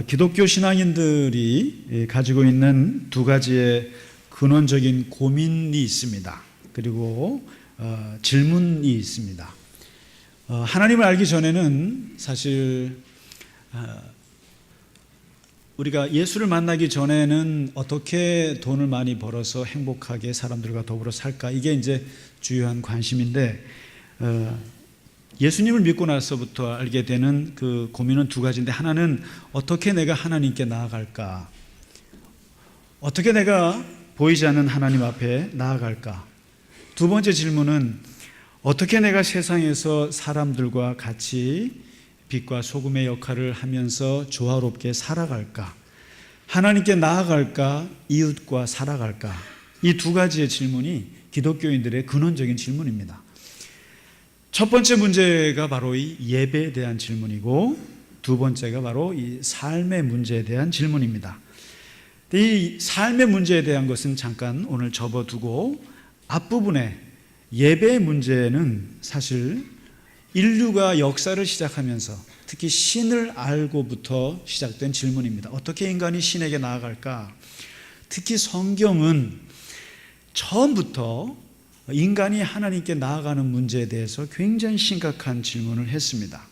기독교 신앙인들이 가지고 있는 두 가지의 근원적인 고민이 있습니다. 그리고 질문이 있습니다. 하나님을 알기 전에는 사실 우리가 예수를 만나기 전에는 어떻게 돈을 많이 벌어서 행복하게 사람들과 더불어 살까, 이게 이제 주요한 관심인데, 예수님을 믿고 나서부터 알게 되는 그 고민은 두 가지인데, 하나는 어떻게 내가 하나님께 나아갈까, 어떻게 내가 보이지 않는 하나님 앞에 나아갈까. 두 번째 질문은 어떻게 내가 세상에서 사람들과 같이 빛과 소금의 역할을 하면서 조화롭게 살아갈까, 하나님께 나아갈까, 이웃과 살아갈까. 이 두 가지의 질문이 기독교인들의 근원적인 질문입니다. 첫 번째 문제가 바로 이 예배에 대한 질문이고, 두 번째가 바로 이 삶의 문제에 대한 질문입니다. 이 삶의 문제에 대한 것은 잠깐 오늘 접어두고, 앞부분에 예배의 문제는 사실 인류가 역사를 시작하면서 특히 신을 알고부터 시작된 질문입니다. 어떻게 인간이 신에게 나아갈까? 특히 성경은 처음부터 인간이 하나님께 나아가는 문제에 대해서 굉장히 심각한 질문을 했습니다.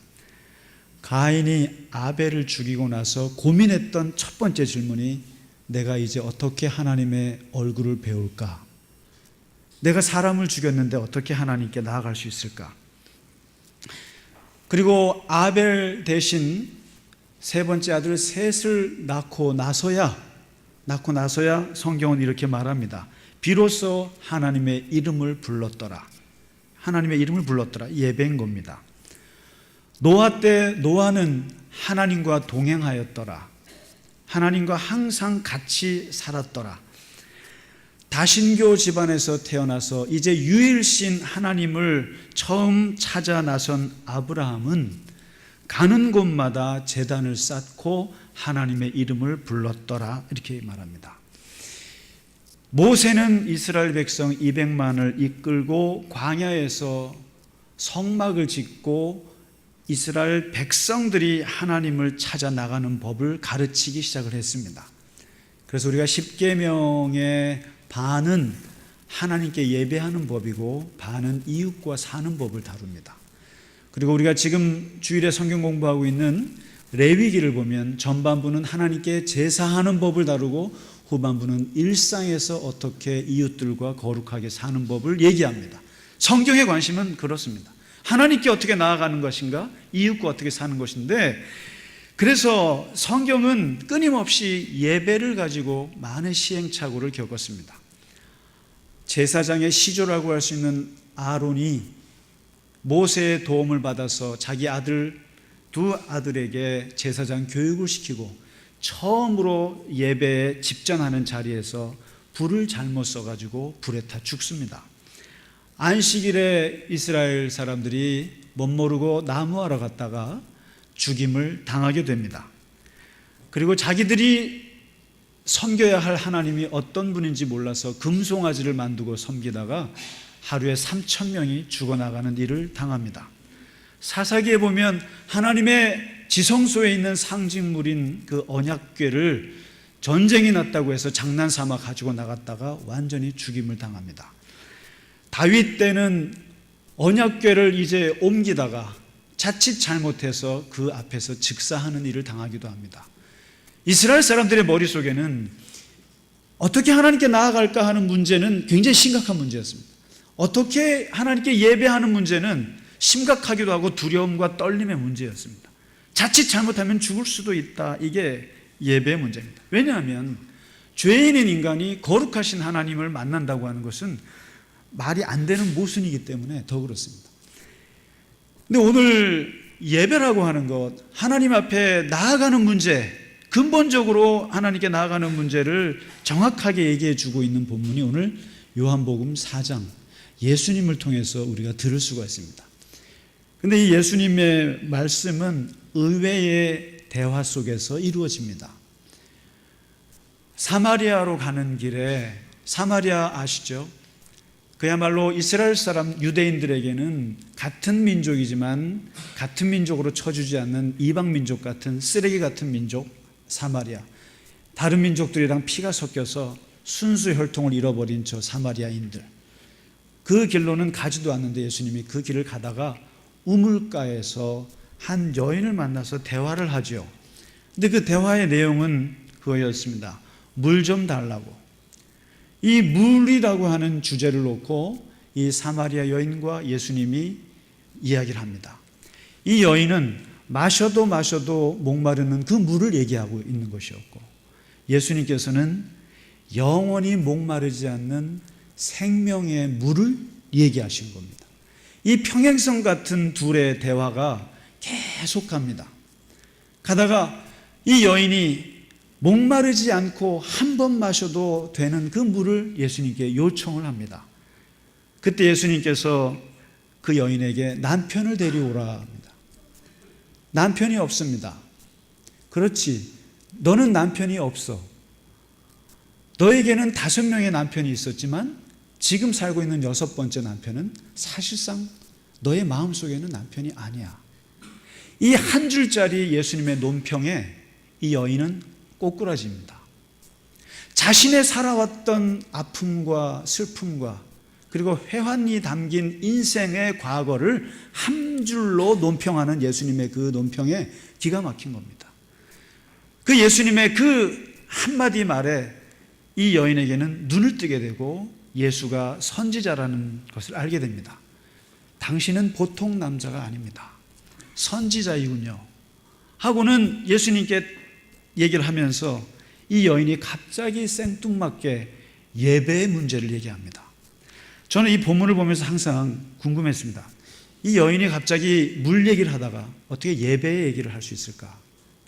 가인이 아벨을 죽이고 나서 고민했던 첫 번째 질문이, 내가 이제 어떻게 하나님의 얼굴을 배울까? 내가 사람을 죽였는데 어떻게 하나님께 나아갈 수 있을까? 그리고 아벨 대신 세 번째 아들 셋을 낳고 나서야 성경은 이렇게 말합니다. 비로소 하나님의 이름을 불렀더라. 하나님의 이름을 불렀더라. 예배인 겁니다. 노아 때 노아는 하나님과 동행하였더라. 하나님과 항상 같이 살았더라. 다신교 집안에서 태어나서 이제 유일신 하나님을 처음 찾아 나선 아브라함은 가는 곳마다 제단을 쌓고 하나님의 이름을 불렀더라, 이렇게 말합니다. 모세는 이스라엘 백성 200만을 이끌고 광야에서 성막을 짓고 이스라엘 백성들이 하나님을 찾아 나가는 법을 가르치기 시작을 했습니다. 그래서 우리가 십계명의 반은 하나님께 예배하는 법이고 반은 이웃과 사는 법을 다룹니다. 그리고 우리가 지금 주일에 성경 공부하고 있는 레위기를 보면 전반부는 하나님께 제사하는 법을 다루고 후반부는 일상에서 어떻게 이웃들과 거룩하게 사는 법을 얘기합니다. 성경의 관심은 그렇습니다. 하나님께 어떻게 나아가는 것인가, 이웃과 어떻게 사는 것인데, 그래서 성경은 끊임없이 예배를 가지고 많은 시행착오를 겪었습니다. 제사장의 시조라고 할 수 있는 아론이 모세의 도움을 받아서 자기 두 아들에게 제사장 교육을 시키고 처음으로 예배에 집전하는 자리에서 불을 잘못 써가지고 불에 타 죽습니다. 안식일에 이스라엘 사람들이 멋모르고 나무하러 갔다가 죽임을 당하게 됩니다. 그리고 자기들이 섬겨야 할 하나님이 어떤 분인지 몰라서 금송아지를 만들고 섬기다가 하루에 3,000명이 죽어나가는 일을 당합니다. 사사기에 보면 하나님의 지성소에 있는 상징물인 그 언약궤를 전쟁이 났다고 해서 장난삼아 가지고 나갔다가 완전히 죽임을 당합니다. 다윗 때는 언약궤를 이제 옮기다가 자칫 잘못해서 그 앞에서 즉사하는 일을 당하기도 합니다. 이스라엘 사람들의 머릿속에는 어떻게 하나님께 나아갈까 하는 문제는 굉장히 심각한 문제였습니다. 어떻게 하나님께 예배하는 문제는 심각하기도 하고 두려움과 떨림의 문제였습니다. 자칫 잘못하면 죽을 수도 있다. 이게 예배의 문제입니다. 왜냐하면 죄인인 인간이 거룩하신 하나님을 만난다고 하는 것은 말이 안 되는 모순이기 때문에 더 그렇습니다. 근데 오늘 예배라고 하는 것, 하나님 앞에 나아가는 문제, 근본적으로 하나님께 나아가는 문제를 정확하게 얘기해 주고 있는 본문이 오늘 요한복음 4장, 예수님을 통해서 우리가 들을 수가 있습니다. 그런데 이 예수님의 말씀은 의외의 대화 속에서 이루어집니다. 사마리아로 가는 길에, 사마리아 아시죠? 그야말로 이스라엘 사람 유대인들에게는 같은 민족이지만 같은 민족으로 쳐주지 않는 이방 민족 같은 쓰레기 같은 민족 사마리아, 다른 민족들이랑 피가 섞여서 순수 혈통을 잃어버린 저 사마리아인들, 그 길로는 가지도 않는데 예수님이 그 길을 가다가 우물가에서 한 여인을 만나서 대화를 하죠. 근데 그 대화의 내용은 그거였습니다. 물 좀 달라고. 이 물이라고 하는 주제를 놓고 이 사마리아 여인과 예수님이 이야기를 합니다. 이 여인은 마셔도 목마르는 그 물을 얘기하고 있는 것이었고, 예수님께서는 영원히 목마르지 않는 생명의 물을 얘기하신 겁니다. 이 평행선 같은 둘의 대화가 계속합니다. 가다가 이 여인이 목마르지 않고 한 번 마셔도 되는 그 물을 예수님께 요청을 합니다. 그때 예수님께서 그 여인에게 남편을 데려오라 합니다. 남편이 없습니다. 그렇지, 너는 남편이 없어. 너에게는 5명의 남편이 있었지만 지금 살고 있는 6번째 남편은 사실상 너의 마음속에는 남편이 아니야. 이 한 줄짜리 예수님의 논평에 이 여인은 꼬꾸라집니다. 자신의 살아왔던 아픔과 슬픔과 그리고 회환이 담긴 인생의 과거를 한 줄로 논평하는 예수님의 그 논평에 기가 막힌 겁니다. 그 예수님의 그 한마디 말에 이 여인에게는 눈을 뜨게 되고 예수가 선지자라는 것을 알게 됩니다. 당신은 보통 남자가 아닙니다. 선지자이군요. 하고는 예수님께 얘기를 하면서 이 여인이 갑자기 생뚱맞게 예배의 문제를 얘기합니다. 저는 이 본문을 보면서 항상 궁금했습니다. 이 여인이 갑자기 물 얘기를 하다가 어떻게 예배의 얘기를 할 수 있을까?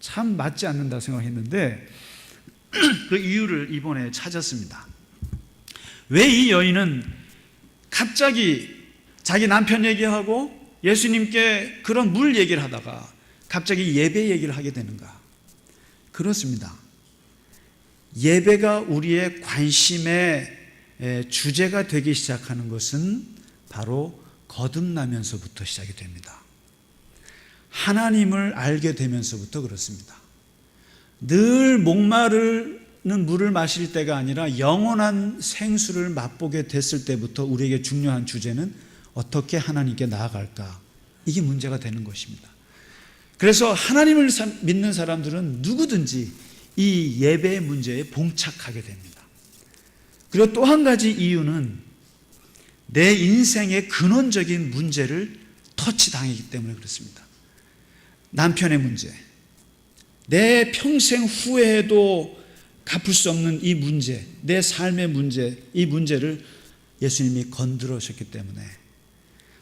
참 맞지 않는다 생각했는데 그 이유를 이번에 찾았습니다. 왜 이 여인은 갑자기 자기 남편 얘기하고 예수님께 그런 물 얘기를 하다가 갑자기 예배 얘기를 하게 되는가? 그렇습니다. 예배가 우리의 관심의 주제가 되기 시작하는 것은 바로 거듭나면서부터 시작이 됩니다. 하나님을 알게 되면서부터 그렇습니다. 늘 목마르는 물을 마실 때가 아니라 영원한 생수를 맛보게 됐을 때부터 우리에게 중요한 주제는 어떻게 하나님께 나아갈까? 이게 문제가 되는 것입니다. 그래서 하나님을 믿는 사람들은 누구든지 이 예배의 문제에 봉착하게 됩니다. 그리고 또 한 가지 이유는 내 인생의 근원적인 문제를 터치당하기 때문에 그렇습니다. 남편의 문제, 내 평생 후회해도 갚을 수 없는 이 문제, 내 삶의 문제, 이 문제를 예수님이 건드리셨기 때문에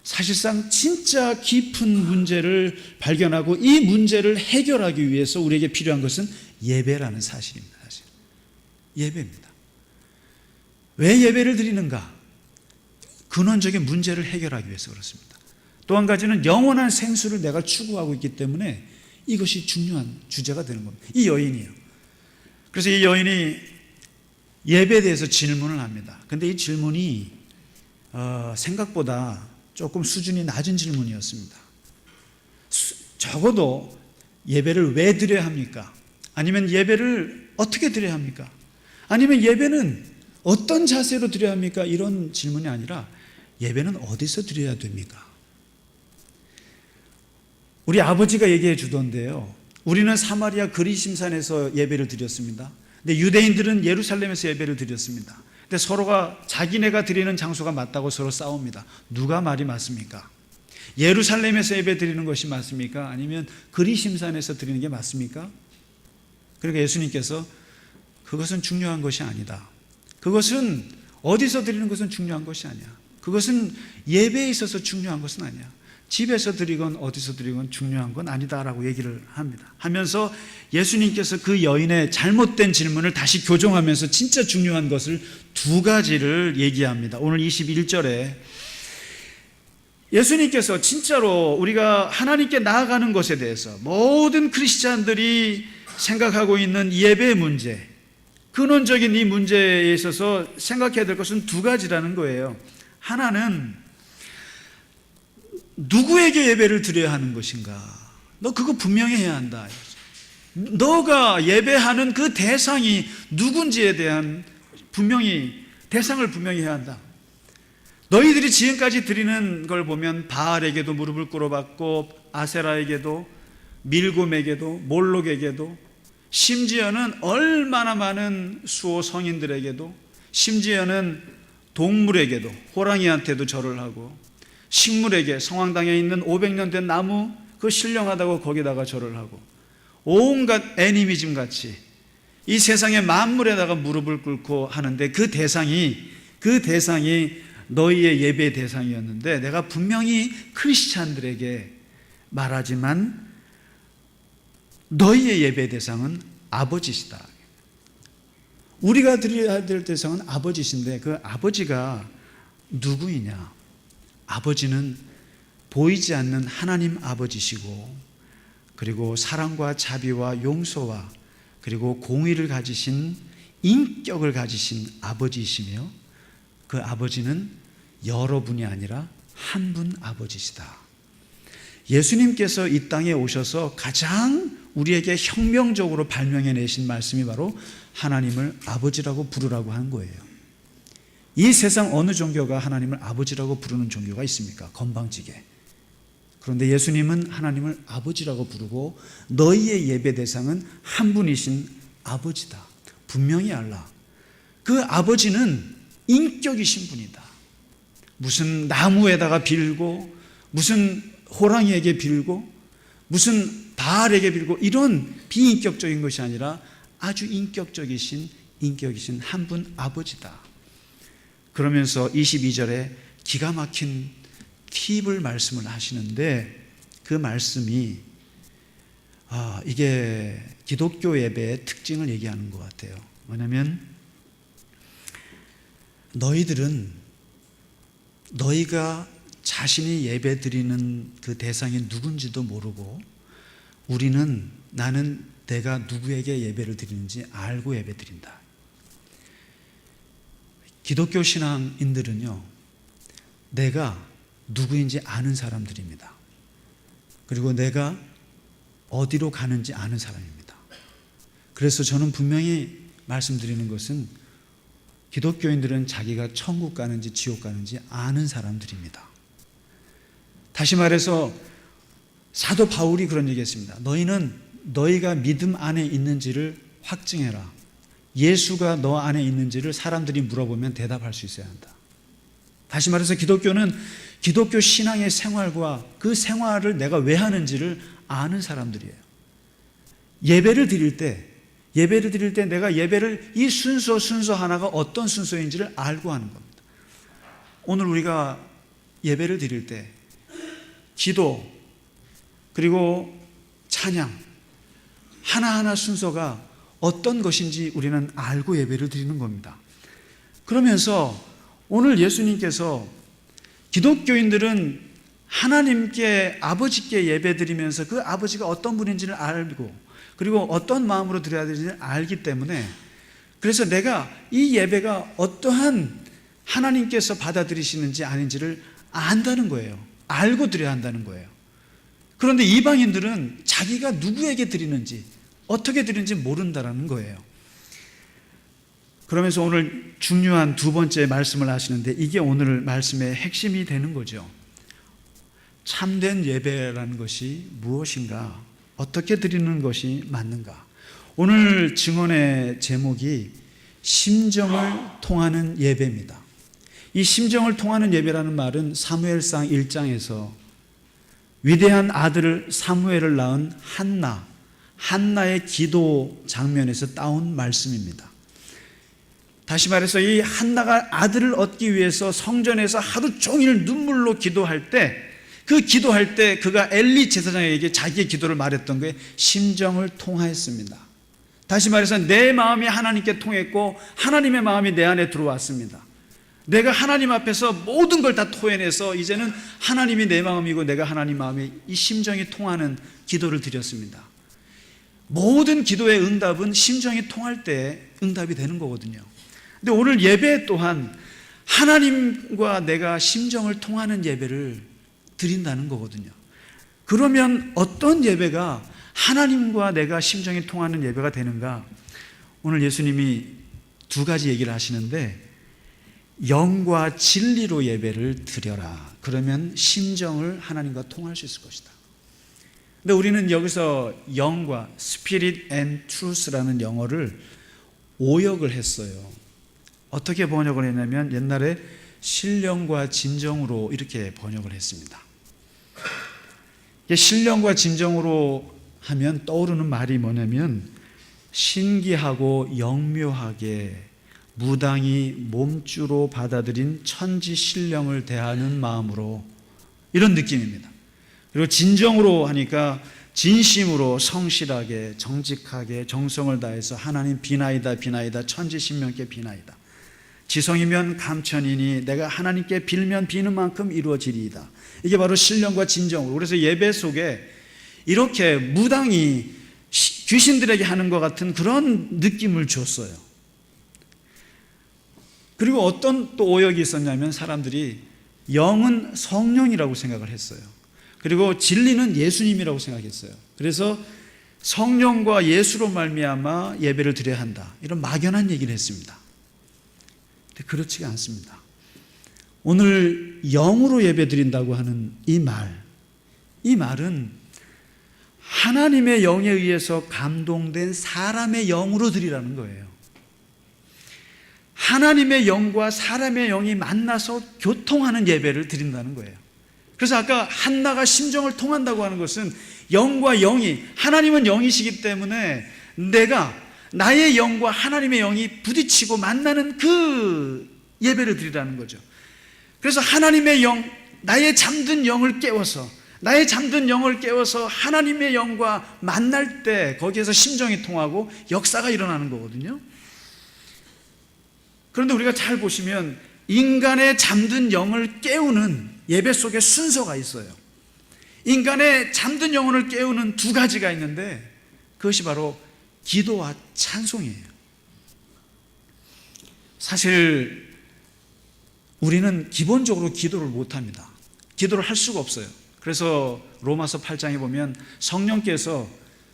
사실상 진짜 깊은 문제를 발견하고 이 문제를 해결하기 위해서 우리에게 필요한 것은 예배라는 사실입니다. 사실 예배입니다. 왜 예배를 드리는가? 근원적인 문제를 해결하기 위해서 그렇습니다. 또 한 가지는 영원한 생수를 내가 추구하고 있기 때문에 이것이 중요한 주제가 되는 겁니다. 이 여인이요. 그래서 이 여인이 예배에 대해서 질문을 합니다. 그런데 이 질문이 생각보다 조금 수준이 낮은 질문이었습니다. 적어도 예배를 왜 드려야 합니까? 아니면 예배를 어떻게 드려야 합니까? 아니면 예배는 어떤 자세로 드려야 합니까? 이런 질문이 아니라 예배는 어디서 드려야 됩니까? 우리 아버지가 얘기해 주던데요. 우리는 사마리아 그리심산에서 예배를 드렸습니다. 근데 유대인들은 예루살렘에서 예배를 드렸습니다. 근데 서로가 자기네가 드리는 장소가 맞다고 서로 싸웁니다. 누가 말이 맞습니까? 예루살렘에서 예배 드리는 것이 맞습니까? 아니면 그리심산에서 드리는 게 맞습니까? 그러니까 예수님께서 그것은 중요한 것이 아니다. 그것은 어디서 드리는 것은 중요한 것이 아니야. 그것은 예배에 있어서 중요한 것은 아니야. 집에서 드리건 어디서 드리건 중요한 건 아니다라고 얘기를 합니다. 하면서 예수님께서 그 여인의 잘못된 질문을 다시 교정하면서 진짜 중요한 것을 2가지를 얘기합니다. 오늘 21절에 예수님께서 진짜로 우리가 하나님께 나아가는 것에 대해서 모든 크리스찬들이 생각하고 있는 예배의 문제, 근원적인 이 문제에 있어서 생각해야 될 것은 2가지라는 거예요. 하나는 누구에게 예배를 드려야 하는 것인가? 너 그거 분명히 해야 한다. 너가 예배하는 그 대상이 누군지에 대한 대상을 분명히 해야 한다. 너희들이 지금까지 드리는 걸 보면 바알에게도 무릎을 꿇어봤고 아세라에게도 밀곰에게도 몰록에게도 심지어는 얼마나 많은 수호 성인들에게도 심지어는 동물에게도 호랑이한테도 절을 하고 식물에게 성황당에 있는 500년 된 나무 그거 신령하다고 거기다가 절을 하고 온갖 애니미즘 같이 이 세상의 만물에다가 무릎을 꿇고 하는데 그 대상이 너희의 예배 대상이었는데 내가 분명히 크리스찬들에게 말하지만 너희의 예배 대상은 아버지시다. 우리가 드려야 될 대상은 아버지신데 그 아버지가 누구이냐? 아버지는 보이지 않는 하나님 아버지시고 그리고 사랑과 자비와 용서와 그리고 공의를 가지신 인격을 가지신 아버지이시며 그 아버지는 여러분이 아니라 한 분 아버지시다. 예수님께서 이 땅에 오셔서 가장 우리에게 혁명적으로 발명해 내신 말씀이 바로 하나님을 아버지라고 부르라고 하는 거예요. 이 세상 어느 종교가 하나님을 아버지라고 부르는 종교가 있습니까? 건방지게. 그런데 예수님은 하나님을 아버지라고 부르고 너희의 예배 대상은 한 분이신 아버지다. 분명히 알라. 그 아버지는 인격이신 분이다. 무슨 나무에다가 빌고 무슨 호랑이에게 빌고 무슨 바알에게 빌고 이런 비인격적인 것이 아니라 아주 인격이신 한 분 아버지다. 그러면서 22절에 기가 막힌 팁을 말씀을 하시는데 그 말씀이 이게 기독교 예배의 특징을 얘기하는 것 같아요. 뭐냐면 너희가 자신이 예배 드리는 그 대상이 누군지도 모르고 나는 내가 누구에게 예배를 드리는지 알고 예배 드린다. 기독교 신앙인들은요, 내가 누구인지 아는 사람들입니다. 그리고 내가 어디로 가는지 아는 사람입니다. 그래서 저는 분명히 말씀드리는 것은 기독교인들은 자기가 천국 가는지 지옥 가는지 아는 사람들입니다. 다시 말해서 사도 바울이 그런 얘기했습니다. 너희가 믿음 안에 있는지를 확증해라. 예수가 너 안에 있는지를 사람들이 물어보면 대답할 수 있어야 한다. 다시 말해서 기독교는 기독교 신앙의 생활과 그 생활을 내가 왜 하는지를 아는 사람들이에요. 예배를 드릴 때 내가 이 순서 하나가 어떤 순서인지를 알고 하는 겁니다. 오늘 우리가 예배를 드릴 때 기도 그리고 찬양 하나하나 순서가 어떤 것인지 우리는 알고 예배를 드리는 겁니다. 그러면서 오늘 예수님께서 기독교인들은 하나님께 아버지께 예배 드리면서 그 아버지가 어떤 분인지를 알고 그리고 어떤 마음으로 드려야 되는지를 알기 때문에 그래서 내가 이 예배가 어떠한 하나님께서 받아들이시는지 아닌지를 안다는 거예요. 알고 드려야 한다는 거예요. 그런데 이방인들은 자기가 누구에게 드리는지 어떻게 드리는지 모른다는 거예요. 그러면서 오늘 중요한 두 번째 말씀을 하시는데 이게 오늘 말씀의 핵심이 되는 거죠. 참된 예배라는 것이 무엇인가? 어떻게 드리는 것이 맞는가? 오늘 증언의 제목이 심정을 통하는 예배입니다. 이 심정을 통하는 예배라는 말은 사무엘상 1장에서 위대한 아들을 사무엘을 낳은 한나의 기도 장면에서 따온 말씀입니다. 다시 말해서 이 한나가 아들을 얻기 위해서 성전에서 하루 종일 눈물로 기도할 때 그가 엘리 제사장에게 자기의 기도를 말했던 게 심정을 통하였습니다. 다시 말해서 내 마음이 하나님께 통했고 하나님의 마음이 내 안에 들어왔습니다. 내가 하나님 앞에서 모든 걸 다 토해내서 이제는 하나님이 내 마음이고 내가 하나님 마음이 이 심정이 통하는 기도를 드렸습니다. 모든 기도의 응답은 심정이 통할 때 응답이 되는 거거든요. 근데 오늘 예배 또한 하나님과 내가 심정을 통하는 예배를 드린다는 거거든요. 그러면 어떤 예배가 하나님과 내가 심정이 통하는 예배가 되는가? 오늘 예수님이 두 가지 얘기를 하시는데, 영과 진리로 예배를 드려라. 그러면 심정을 하나님과 통할 수 있을 것이다. 근데 우리는 여기서 영과 Spirit and Truth라는 영어를 오역을 했어요. 어떻게 번역을 했냐면 옛날에 신령과 진정으로 이렇게 번역을 했습니다. 신령과 진정으로 하면 떠오르는 말이 뭐냐면 신기하고 영묘하게 무당이 몸주로 받아들인 천지 신령을 대하는 마음으로, 이런 느낌입니다. 그리고 진정으로 하니까 진심으로 성실하게 정직하게 정성을 다해서 하나님 비나이다 비나이다 천지 신명께 비나이다. 지성이면 감천이니 내가 하나님께 빌면 비는 만큼 이루어지리이다. 이게 바로 신령과 진정으로. 그래서 예배 속에 이렇게 무당이 귀신들에게 하는 것 같은 그런 느낌을 줬어요. 그리고 어떤 또 오역이 있었냐면 사람들이 영은 성령이라고 생각을 했어요. 그리고 진리는 예수님이라고 생각했어요. 그래서 성령과 예수로 말미암아 예배를 드려야 한다, 이런 막연한 얘기를 했습니다. 근데 그렇지가 않습니다. 오늘 영으로 예배 드린다고 하는 이 말은 하나님의 영에 의해서 감동된 사람의 영으로 드리라는 거예요. 하나님의 영과 사람의 영이 만나서 교통하는 예배를 드린다는 거예요. 그래서 아까 한나가 심정을 통한다고 하는 것은 영과 영이, 하나님은 영이시기 때문에 나의 영과 하나님의 영이 부딪히고 만나는 그 예배를 드리라는 거죠. 그래서 하나님의 영, 나의 잠든 영을 깨워서 하나님의 영과 만날 때 거기에서 심정이 통하고 역사가 일어나는 거거든요. 그런데 우리가 잘 보시면 인간의 잠든 영을 깨우는 예배 속에 순서가 있어요. 인간의 잠든 영혼을 깨우는 두 가지가 있는데 그것이 바로 기도와 찬송이에요. 사실 우리는 기본적으로 기도를 못합니다. 기도를 할 수가 없어요. 그래서 로마서 8장에 보면 성령께서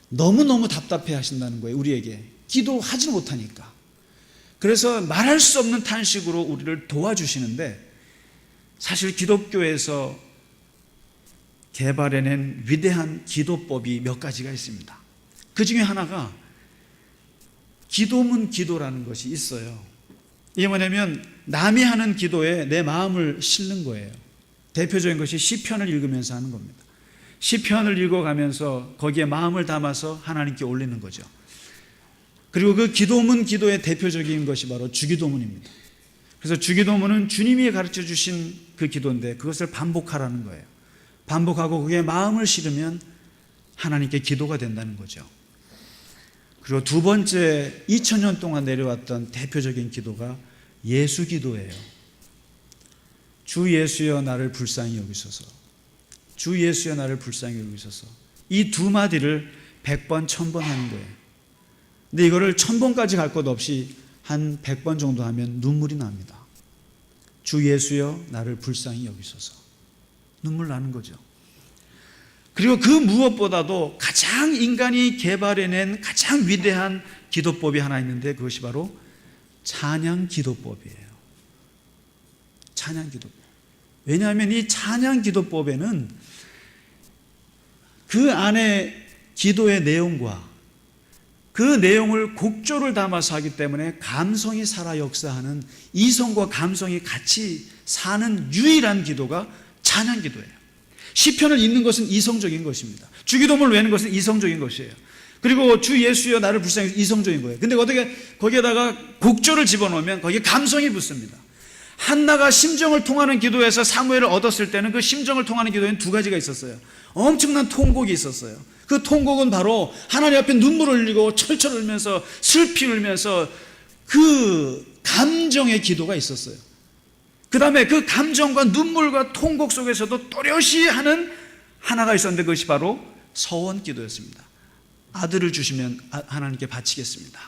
너무너무 답답해 하신다는 거예요. 우리에게 기도하지 못하니까. 그래서 말할 수 없는 탄식으로 우리를 도와주시는데, 사실 기독교에서 개발해낸 위대한 기도법이 몇 가지가 있습니다. 그 중에 하나가 기도문 기도라는 것이 있어요. 이게 뭐냐면 남이 하는 기도에 내 마음을 싣는 거예요. 대표적인 것이 시편을 읽으면서 하는 겁니다. 시편을 읽어가면서 거기에 마음을 담아서 하나님께 올리는 거죠. 그리고 그 기도문 기도의 대표적인 것이 바로 주기도문입니다. 그래서 주기도문은 주님이 가르쳐 주신 그 기도인데 그것을 반복하라는 거예요. 반복하고 그게 마음을 실으면 하나님께 기도가 된다는 거죠. 그리고 두 번째, 2000년 동안 내려왔던 대표적인 기도가 예수 기도예요. 주 예수여 나를 불쌍히 여기소서. 주 예수여 나를 불쌍히 여기소서. 이 두 마디를 100번, 1000번 하는 거예요. 근데 이거를 1000번까지 갈 것 없이 한 100번 정도 하면 눈물이 납니다. 주 예수여 나를 불쌍히 여기소서. 눈물 나는 거죠. 그리고 그 무엇보다도 가장 인간이 개발해낸 가장 위대한 기도법이 하나 있는데 그것이 바로 찬양 기도법이에요. 찬양 기도법. 왜냐하면 이 찬양 기도법에는 그 안에 기도의 내용과 그 내용을 곡조를 담아서 하기 때문에 감성이 살아 역사하는, 이성과 감성이 같이 사는 유일한 기도가 찬양 기도예요. 시편을 읽는 것은 이성적인 것입니다. 주기도문을 외우는 것은 이성적인 것이에요. 그리고 주 예수여 나를 불쌍히 이성적인 거예요. 근데 어떻게 거기에다가 곡조를 집어넣으면 거기에 감성이 붙습니다. 한나가 심정을 통하는 기도에서 사무엘을 얻었을 때는 그 심정을 통하는 기도에는 두 가지가 있었어요. 엄청난 통곡이 있었어요. 그 통곡은 바로 하나님 앞에 눈물을 흘리고 철철 울면서 슬피 울면서 그 감정의 기도가 있었어요. 그 다음에 그 감정과 눈물과 통곡 속에서도 또렷이 하는 하나가 있었는데 그것이 바로 서원 기도였습니다. 아들을 주시면 하나님께 바치겠습니다.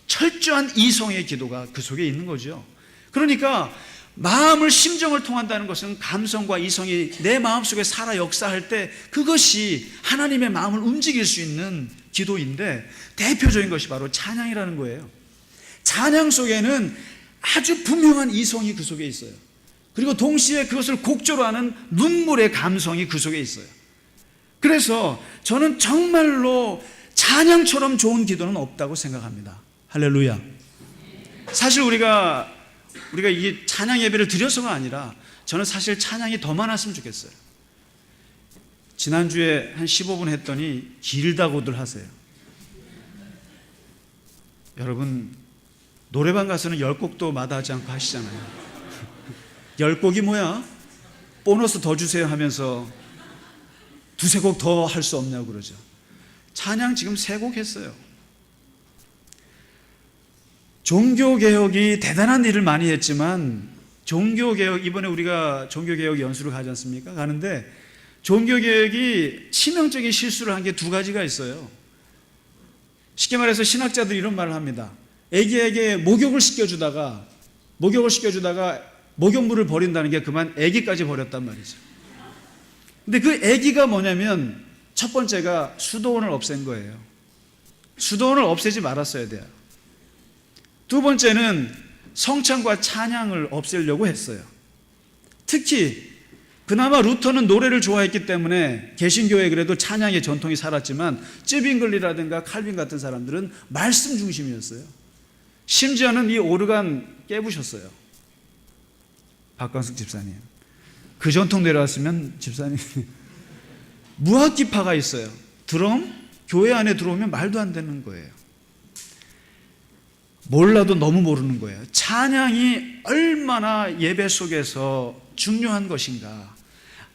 철저한 이성의 기도가 그 속에 있는 거죠. 그러니까 마음을, 심정을 통한다는 것은 감성과 이성이 내 마음속에 살아 역사할 때 그것이 하나님의 마음을 움직일 수 있는 기도인데, 대표적인 것이 바로 찬양이라는 거예요. 찬양 속에는 아주 분명한 이성이 그 속에 있어요. 그리고 동시에 그것을 곡조로 하는 눈물의 감성이 그 속에 있어요. 그래서 저는 정말로 찬양처럼 좋은 기도는 없다고 생각합니다. 할렐루야. 사실 우리가 이 찬양 예배를 드려서가 아니라 저는 사실 찬양이 더 많았으면 좋겠어요. 지난주에 한 15분 했더니 길다고들 하세요. 여러분, 노래방 가서는 10곡도 마다하지 않고 하시잖아요. 10곡이 뭐야? 보너스 더 주세요 하면서 두세 곡 더 할 수 없냐고 그러죠. 찬양 지금 3곡 했어요. 종교개혁이 대단한 일을 많이 했지만, 종교개혁, 이번에 우리가 종교개혁 연수를 가지 않습니까? 가는데 종교개혁이 치명적인 실수를 한 게 2가지가 있어요. 쉽게 말해서 신학자들이 이런 말을 합니다. 애기에게 목욕을 시켜주다가 목욕물을 버린다는 게 그만 애기까지 버렸단 말이죠. 근데 그 애기가 뭐냐면, 첫 번째가 수도원을 없앤 거예요. 수도원을 없애지 말았어야 돼요. 2번째는 성찬과 찬양을 없애려고 했어요. 특히 그나마 루터는 노래를 좋아했기 때문에 개신교에 그래도 찬양의 전통이 살았지만, 쯔빙글리라든가 칼빈 같은 사람들은 말씀 중심이었어요. 심지어는 이 오르간 깨부셨어요. 박광석 집사님, 그 전통 내려왔으면 집사님 무학기파가 있어요. 드럼 교회 안에 들어오면 말도 안 되는 거예요. 몰라도 너무 모르는 거예요. 찬양이 얼마나 예배 속에서 중요한 것인가,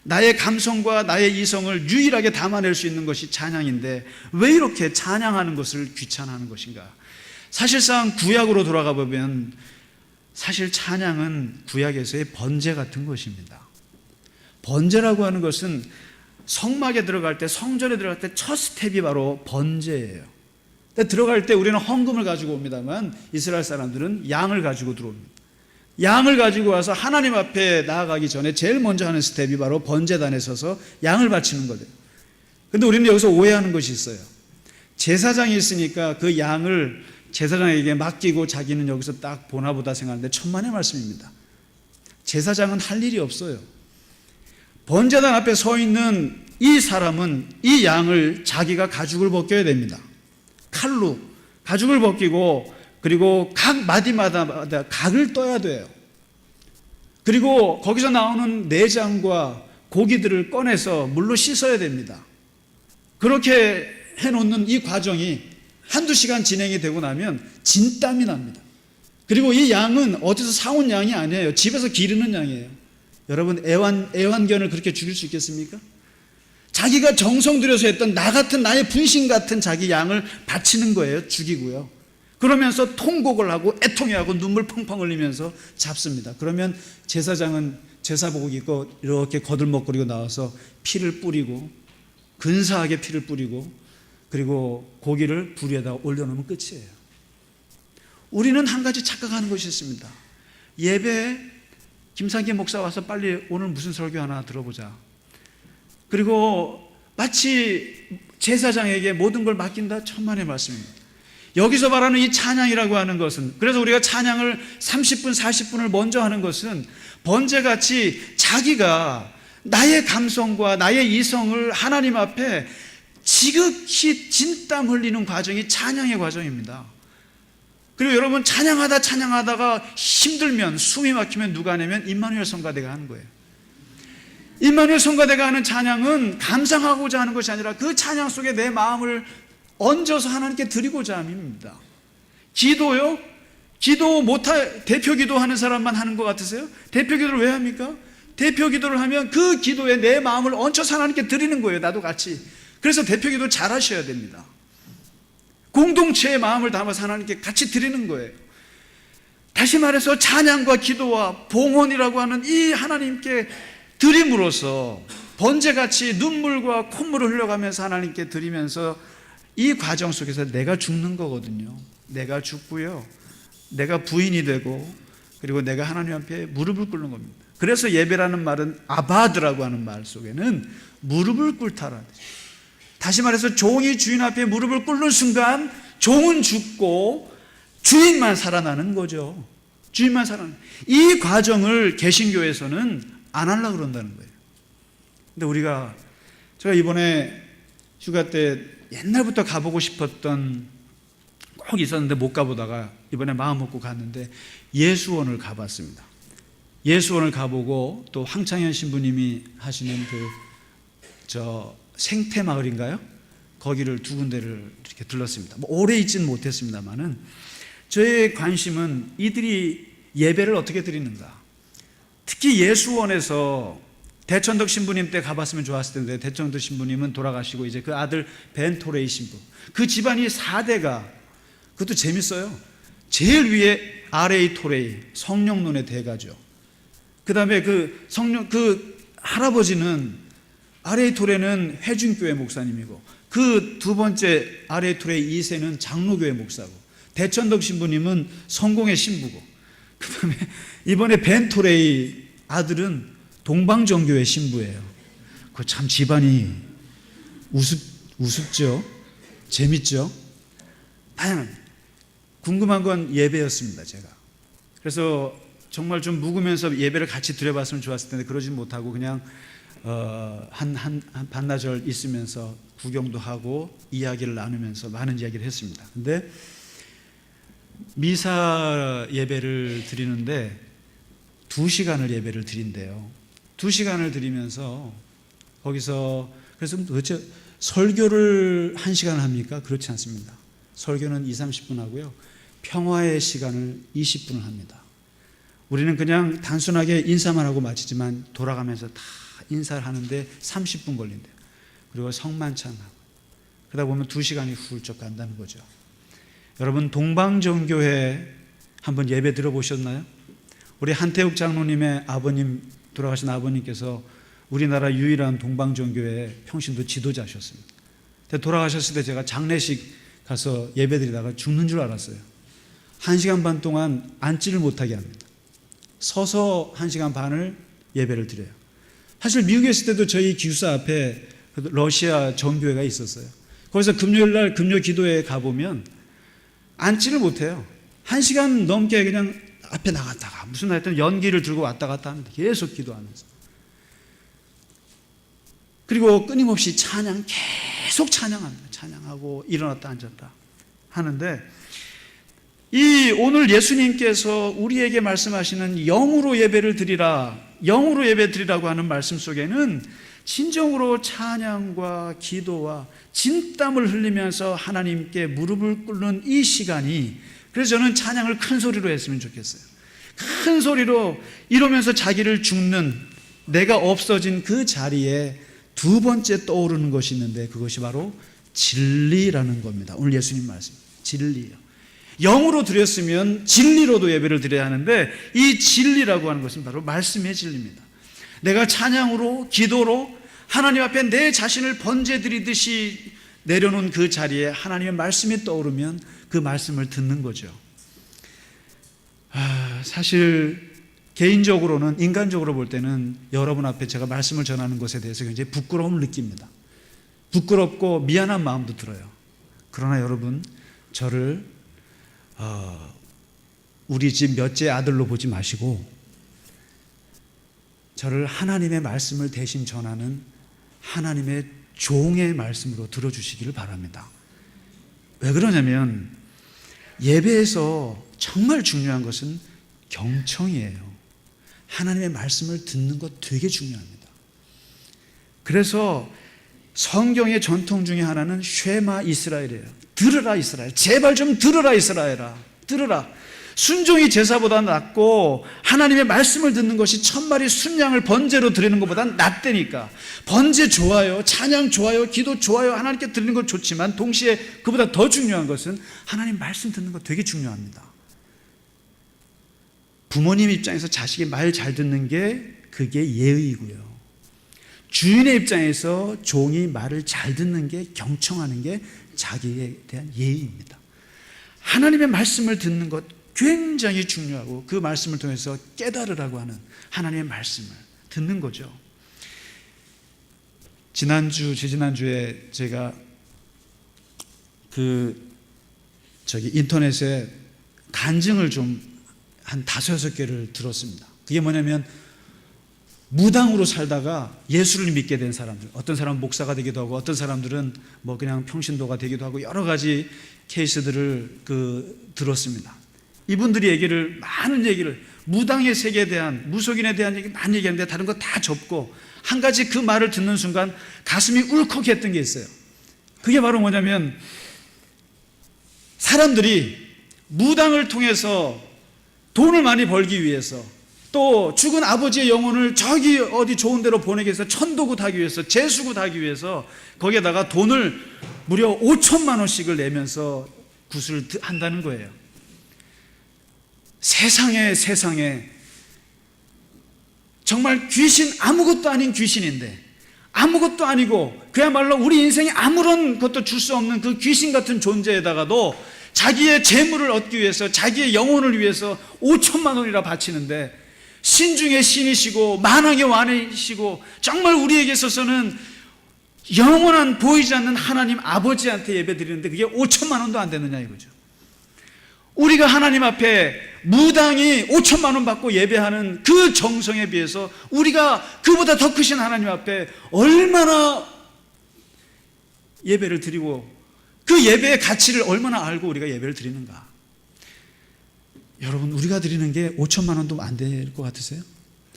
나의 감성과 나의 이성을 유일하게 담아낼 수 있는 것이 찬양인데 왜 이렇게 찬양하는 것을 귀찮아하는 것인가. 사실상 구약으로 돌아가 보면 사실 찬양은 구약에서의 번제 같은 것입니다. 번제라고 하는 것은 성막에 들어갈 때, 성전에 들어갈 때 첫 스텝이 바로 번제예요. 들어갈 때 우리는 헌금을 가지고 옵니다만 이스라엘 사람들은 양을 가지고 들어옵니다. 양을 가지고 와서 하나님 앞에 나아가기 전에 제일 먼저 하는 스텝이 바로 번제단에 서서 양을 바치는 거예요. 그런데 우리는 여기서 오해하는 것이 있어요. 제사장이 있으니까 그 양을 제사장에게 맡기고 자기는 여기서 딱 보나보다 생각하는데 천만의 말씀입니다. 제사장은 할 일이 없어요. 번제단 앞에 서 있는 이 사람은 이 양을 자기가 가죽을 벗겨야 됩니다. 칼로 가죽을 벗기고, 그리고 각 마디마다 각을 떠야 돼요. 그리고 거기서 나오는 내장과 고기들을 꺼내서 물로 씻어야 됩니다. 그렇게 해놓는 이 과정이 한두 시간 진행이 되고 나면 진땀이 납니다. 그리고 이 양은 어디서 사온 양이 아니에요. 집에서 기르는 양이에요. 여러분, 애완견을 그렇게 죽일 수 있겠습니까? 자기가 정성 들여서 했던 나 같은, 나의 분신 같은 자기 양을 바치는 거예요. 죽이고요. 그러면서 통곡을 하고 애통해하고 눈물 펑펑 흘리면서 잡습니다. 그러면 제사장은 제사복을 입고 이렇게 거들먹거리고 나와서 피를 뿌리고, 근사하게 피를 뿌리고, 그리고 고기를 불 위에다 올려놓으면 끝이에요. 우리는 한 가지 착각하는 것이 있습니다. 예배에 김상기 목사 와서 빨리 오늘 무슨 설교 하나 들어보자. 그리고 마치 제사장에게 모든 걸 맡긴다. 천만의 말씀입니다. 여기서 말하는 이 찬양이라고 하는 것은, 그래서 우리가 찬양을 30분, 40분을 먼저 하는 것은 번제같이 자기가 나의 감성과 나의 이성을 하나님 앞에 지극히 진땀 흘리는 과정이 찬양의 과정입니다. 그리고 여러분, 찬양하다가 힘들면, 숨이 막히면 누가 하냐면 임마누엘 성가대가 하는 거예요. 임마누엘 성가대가 하는 찬양은 감상하고자 하는 것이 아니라 그 찬양 속에 내 마음을 얹어서 하나님께 드리고자 함입니다. 기도요? 대표 기도하는 사람만 하는 것 같으세요? 대표 기도를 왜 합니까? 대표 기도를 하면 그 기도에 내 마음을 얹혀서 하나님께 드리는 거예요. 나도 같이. 그래서 대표 기도 잘 하셔야 됩니다. 공동체의 마음을 담아서 하나님께 같이 드리는 거예요. 다시 말해서 찬양과 기도와 봉헌이라고 하는 이 하나님께 드림으로써 번제같이 눈물과 콧물을 흘려가면서 하나님께 드리면서 이 과정 속에서 내가 죽는 거거든요. 내가 죽고요, 내가 부인이 되고, 그리고 내가 하나님 앞에 무릎을 꿇는 겁니다. 그래서 예배라는 말은 아바드라고 하는 말 속에는 무릎을 꿇다라는 뜻입니다. 다시 말해서 종이 주인 앞에 무릎을 꿇는 순간 종은 죽고 주인만 살아나는 거죠. 주인만 살아나는. 이 과정을 개신교에서는 안 하려고 그런다는 거예요. 근데 제가 이번에 휴가 때 옛날부터 가보고 싶었던 꼭 있었는데 못 가보다가 이번에 마음 먹고 갔는데 예수원을 가봤습니다. 예수원을 가보고 또 황창현 신부님이 하시는 생태마을인가요? 거기를 두 군데를 이렇게 들렀습니다. 오래 있지는 못했습니다만은 저의 관심은 이들이 예배를 어떻게 드리는가. 특히 예수원에서 대천덕 신부님 때 가봤으면 좋았을 텐데 대천덕 신부님은 돌아가시고 이제 그 아들 벤토레이 신부, 그 집안이 4대가, 그것도 재밌어요. 제일 위에 아레이 토레이 성령론의 대가죠. 그 다음에 그 할아버지는 아레이 토레는 회중교회 목사님이고, 그 두 번째 아레이 토레이 2세는 장로교회 목사고, 대천덕 신부님은 성공의 신부고, 그 다음에 이번에 벤토레이 아들은 동방정교회 신부예요. 그 참 집안이 우습죠? 재밌죠? 다양합니다. 궁금한 건 예배였습니다, 제가. 그래서 정말 좀 묵으면서 예배를 같이 드려봤으면 좋았을 텐데 그러지 못하고 그냥 한 반나절 있으면서 구경도 하고 이야기를 나누면서 많은 이야기를 했습니다. 근데 미사 예배를 드리는데 2시간을 예배를 드린대요. 2시간을 드리면서 거기서, 그래서 도대체 설교를 1시간 합니까? 그렇지 않습니다. 설교는 20-30분 하고요. 평화의 시간을 20분을 합니다. 우리는 그냥 단순하게 인사만 하고 마치지만 돌아가면서 다 인사를 하는데 30분 걸린대요. 그리고 성만찬하고 그러다 보면 2시간이 훌쩍 간다는 거죠. 여러분, 동방정교회 한번 예배 들어보셨나요? 우리 한태욱 장로님의 아버님, 돌아가신 아버님께서 우리나라 유일한 동방정교회 평신도 지도자셨습니다. 돌아가셨을 때 제가 장례식 가서 예배드리다가 죽는 줄 알았어요. 1시간 반 동안 앉지를 못하게 합니다. 서서 1시간 반을 예배를 드려요. 사실 미국에 있을 때도 저희 기숙사 앞에 러시아 정교회가 있었어요. 거기서 금요일날 금요 기도회에 가보면 앉지를 못해요. 1시간 넘게 그냥 앞에 나갔다가 무슨 하여튼 연기를 들고 왔다 갔다 합니다. 계속 기도하면서. 그리고 끊임없이 계속 찬양합니다. 찬양하고 일어났다 앉았다 하는데, 오늘 예수님께서 우리에게 말씀하시는 영으로 예배를 드리라, 영으로 예배 드리라고 하는 말씀 속에는 진정으로 찬양과 기도와 진땀을 흘리면서 하나님께 무릎을 꿇는 이 시간이, 그래서 저는 찬양을 큰 소리로 했으면 좋겠어요. 큰 소리로 이러면서 자기를 죽는, 내가 없어진 그 자리에 두 번째 떠오르는 것이 있는데 그것이 바로 진리라는 겁니다. 오늘 예수님 말씀, 진리예요. 영으로 드렸으면 진리로도 예배를 드려야 하는데 이 진리라고 하는 것은 바로 말씀의 진리입니다. 내가 찬양으로, 기도로 하나님 앞에 내 자신을 번제드리듯이 내려놓은 그 자리에 하나님의 말씀이 떠오르면 그 말씀을 듣는 거죠. 사실 개인적으로는, 인간적으로 볼 때는 여러분 앞에 제가 말씀을 전하는 것에 대해서 굉장히 부끄러움을 느낍니다. 부끄럽고 미안한 마음도 들어요. 그러나 여러분, 저를 우리 집 몇째 아들로 보지 마시고 저를 하나님의 말씀을 대신 전하는 하나님의 종의 말씀으로 들어주시기를 바랍니다. 왜 그러냐면 예배에서 정말 중요한 것은 경청이에요. 하나님의 말씀을 듣는 것 되게 중요합니다. 그래서 성경의 전통 중에 하나는 쉐마 이스라엘이에요. 들으라 이스라엘, 제발 좀 들으라 이스라엘아, 들으라. 순종이 제사보다 낫고 하나님의 말씀을 듣는 것이 1000마리 순양을 번제로 드리는 것보다 낫다니까. 번제 좋아요, 찬양 좋아요, 기도 좋아요, 하나님께 드리는 것 좋지만 동시에 그보다 더 중요한 것은 하나님 말씀 듣는 것 되게 중요합니다. 부모님 입장에서 자식이 말 잘 듣는 게 그게 예의고요. 주인의 입장에서 종이 말을 잘 듣는 게, 경청하는 게 자기에 대한 예의입니다. 하나님의 말씀을 듣는 것 굉장히 중요하고 그 말씀을 통해서 깨달으라고 하는 하나님의 말씀을 듣는 거죠. 지지난주에 제가 인터넷에 간증을 좀 한 5-6개를 들었습니다. 그게 뭐냐면 무당으로 살다가 예수를 믿게 된 사람들, 어떤 사람은 목사가 되기도 하고 어떤 사람들은 뭐 그냥 평신도가 되기도 하고 여러 가지 케이스들을 들었습니다. 이분들이 많은 얘기를 무당의 세계에 대한, 무속인에 대한 얘기 많이 얘기하는데 다른 거 다 접고 한 가지 그 말을 듣는 순간 가슴이 울컥했던 게 있어요. 그게 바로 뭐냐면 사람들이 무당을 통해서 돈을 많이 벌기 위해서, 또 죽은 아버지의 영혼을 저기 어디 좋은 데로 보내기 위해서, 천도굿 하기 위해서, 재수굿 하기 위해서 거기에다가 돈을 무려 5천만 원씩을 내면서 굿을 한다는 거예요. 세상에 정말 아무것도 아닌 귀신인데, 아무것도 아니고 그야말로 우리 인생에 아무런 것도 줄 수 없는 그 귀신 같은 존재에다가도 자기의 재물을 얻기 위해서, 자기의 영혼을 위해서 5천만 원이나 바치는데, 신 중에 신이시고 만왕의 왕이시고 정말 우리에게 있어서는 영원한 보이지 않는 하나님 아버지한테 예배 드리는데 그게 5천만 원도 안 되느냐 이거죠. 우리가 하나님 앞에 무당이 5천만 원 받고 예배하는 그 정성에 비해서 우리가 그보다 더 크신 하나님 앞에 얼마나 예배를 드리고 그 예배의 가치를 얼마나 알고 우리가 예배를 드리는가. 여러분, 우리가 드리는 게 5천만 원도 안 될 것 같으세요?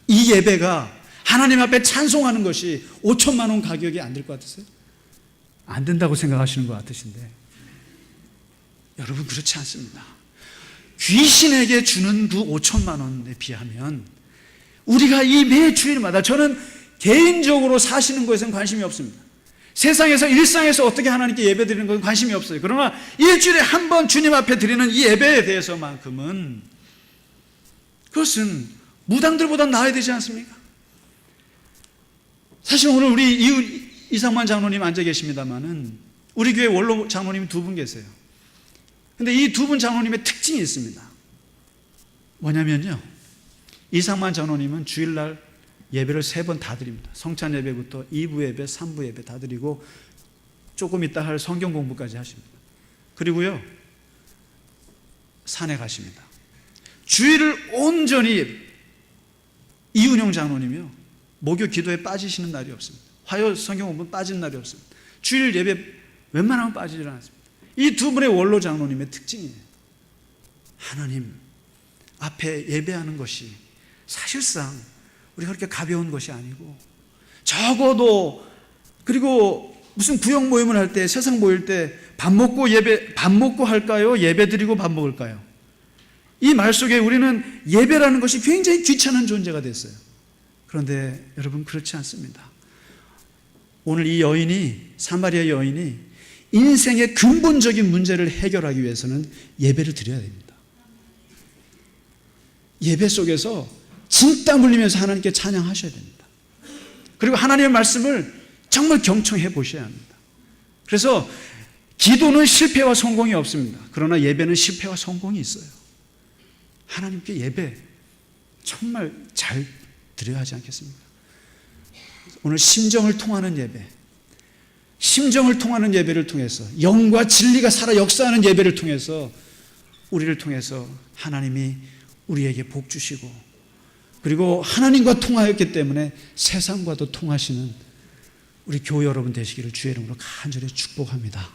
이 예배가 하나님 앞에 찬송하는 것이 5천만 원 가격이 안 될 것 같으세요? 안 된다고 생각하시는 것 같으신데, 여러분 그렇지 않습니다. 귀신에게 주는 그 5천만 원에 비하면 우리가 이 매 주일마다, 저는 개인적으로 사시는 것에는 관심이 없습니다. 세상에서 일상에서 어떻게 하나님께 예배 드리는 것은 관심이 없어요. 그러나 일주일에 한 번 주님 앞에 드리는 이 예배에 대해서만큼은 그것은 무당들보다 나아야 되지 않습니까? 사실 오늘 우리 이상만 장로님 앉아 계십니다만은 우리 교회 원로 장로님 2분 계세요. 근데 이 2분 장로님의 특징이 있습니다. 뭐냐면요, 이상만 장로님은 주일날 예배를 3번 다 드립니다. 성찬 예배부터 2부 예배, 3부 예배 다 드리고 조금 이따 할 성경 공부까지 하십니다. 그리고요, 산에 가십니다. 주일을 온전히, 이은영 장로님이요, 목요 기도에 빠지시는 날이 없습니다. 화요 성경 공부는 빠진 날이 없습니다. 주일 예배 웬만하면 빠지질 않습니다. 이 2분의 원로 장로님의 특징이에요. 하나님 앞에 예배하는 것이 사실상 우리가 그렇게 가벼운 것이 아니고, 적어도, 그리고 무슨 구역 모임을 할 때, 세상 모일 때 밥 먹고 할까요? 예배 드리고 밥 먹을까요? 이 말 속에 우리는 예배라는 것이 굉장히 귀찮은 존재가 됐어요. 그런데 여러분 그렇지 않습니다. 오늘 이 여인이, 사마리아 여인이 인생의 근본적인 문제를 해결하기 위해서는 예배를 드려야 됩니다. 예배 속에서 진땀 흘리면서 하나님께 찬양하셔야 됩니다. 그리고 하나님의 말씀을 정말 경청해 보셔야 합니다. 그래서 기도는 실패와 성공이 없습니다. 그러나 예배는 실패와 성공이 있어요. 하나님께 예배 정말 잘 드려야 하지 않겠습니까? 오늘 심정을 통하는 예배, 심정을 통하는 예배를 통해서, 영과 진리가 살아 역사하는 예배를 통해서 우리를 통해서 하나님이 우리에게 복 주시고, 그리고 하나님과 통하였기 때문에 세상과도 통하시는 우리 교회 여러분 되시기를 주의 이름으로 간절히 축복합니다.